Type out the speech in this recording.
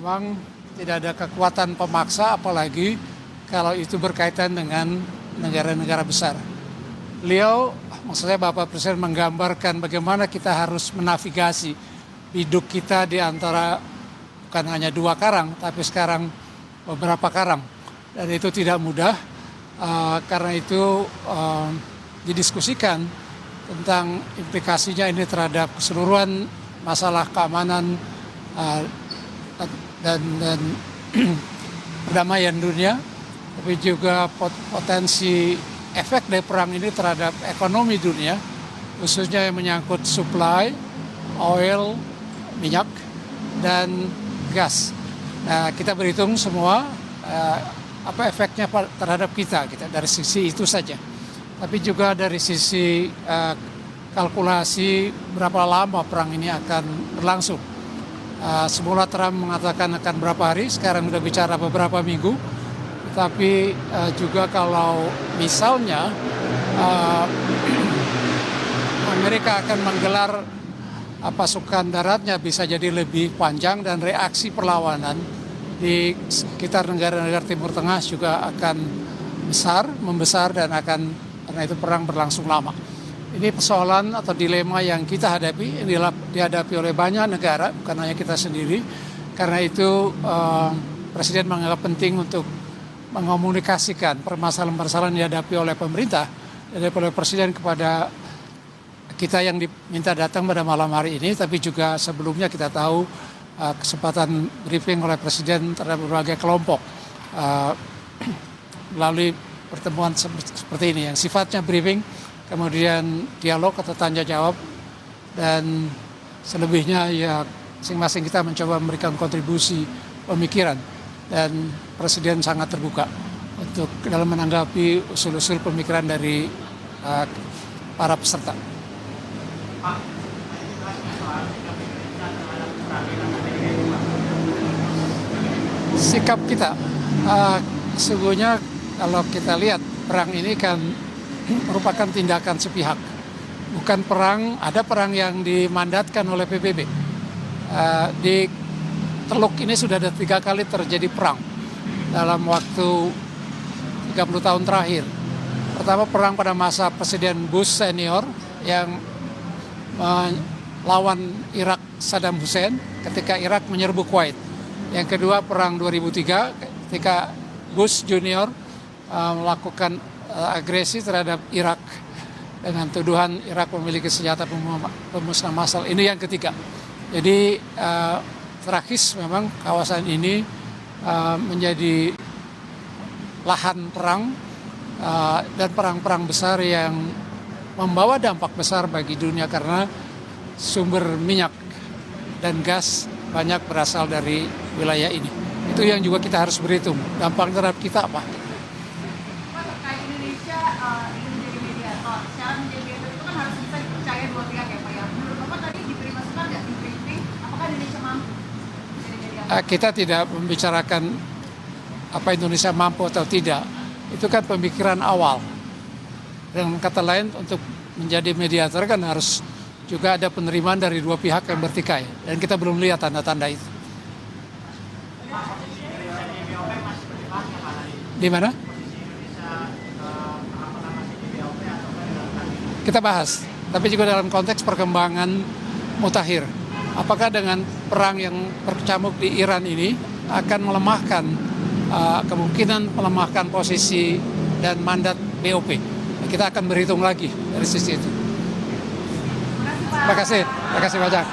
memang tidak ada kekuatan pemaksa, apalagi kalau itu berkaitan dengan negara-negara besar. Beliau, maksudnya Bapak Presiden menggambarkan bagaimana kita harus menavigasi hidup kita di antara bukan hanya dua karang, tapi sekarang beberapa karang. Dan itu tidak mudah, karena itu didiskusikan tentang implikasinya ini terhadap keseluruhan masalah keamanan dan perdamaian dunia, tapi juga potensi efek dari perang ini terhadap ekonomi dunia, khususnya yang menyangkut supply, oil, minyak, dan gas. Nah, kita berhitung semua apa efeknya terhadap kita dari sisi itu saja. Tapi juga dari sisi kalkulasi berapa lama perang ini akan berlangsung. Semula Trump mengatakan akan berapa hari, sekarang sudah bicara beberapa minggu. Tapi juga kalau misalnya Amerika akan menggelar pasukan daratnya bisa jadi lebih panjang, dan reaksi perlawanan di sekitar negara-negara Timur Tengah juga akan membesar dan akan, karena itu perang berlangsung lama. Ini persoalan atau dilema yang kita hadapi, ini dihadapi oleh banyak negara, bukan hanya kita sendiri. Karena itu Presiden menganggap penting untuk mengomunikasikan permasalahan-permasalahan yang dihadapi oleh pemerintah, oleh Presiden kepada kita yang diminta datang pada malam hari ini, tapi juga sebelumnya kita tahu kesempatan briefing oleh Presiden terhadap berbagai kelompok melalui pertemuan seperti ini yang sifatnya briefing, kemudian dialog atau tanya jawab, dan selebihnya ya masing-masing kita mencoba memberikan kontribusi pemikiran, dan Presiden sangat terbuka untuk dalam menanggapi usul-usul pemikiran dari para peserta. Sikap kita, sesungguhnya kalau kita lihat perang ini kan merupakan tindakan sepihak. Bukan perang, ada perang yang dimandatkan oleh PBB. Di Teluk ini sudah ada 3 kali terjadi perang dalam waktu 30 tahun terakhir. Pertama, perang pada masa Presiden Bush senior yang melawan Irak Saddam Hussein ketika Irak menyerbu Kuwait. Yang kedua, perang 2003 ketika Bush junior melakukan agresi terhadap Irak dengan tuduhan Irak memiliki senjata pemusnah massal. Ini yang ketiga. Jadi tragis memang kawasan ini menjadi lahan perang dan perang-perang besar yang membawa dampak besar bagi dunia, karena sumber minyak dan gas banyak berasal dari wilayah ini. Itu yang juga kita harus berhitung, dampak terhadap kita apa. Pak, terkait Indonesia ingin menjadi mediator, secara menjadi mediator itu kan harus bisa dipercaya dua pihak ya Pak ya. Menurut Bapak tadi diberi masukan nggak di briefing, apakah Indonesia mampu menjadi mediator? Kita tidak membicarakan apa Indonesia mampu atau tidak. Itu kan pemikiran awal. Dengan kata lain, untuk menjadi mediator kan harus juga ada penerimaan dari dua pihak yang bertikai. Dan kita belum lihat tanda-tanda itu. Di mana? Kita bahas, tapi juga dalam konteks perkembangan mutakhir. Apakah dengan perang yang berkecamuk di Iran ini akan melemahkan kemungkinan melemahkan posisi dan mandat BOP? Kita akan berhitung lagi dari sisi itu. Terima kasih banyak.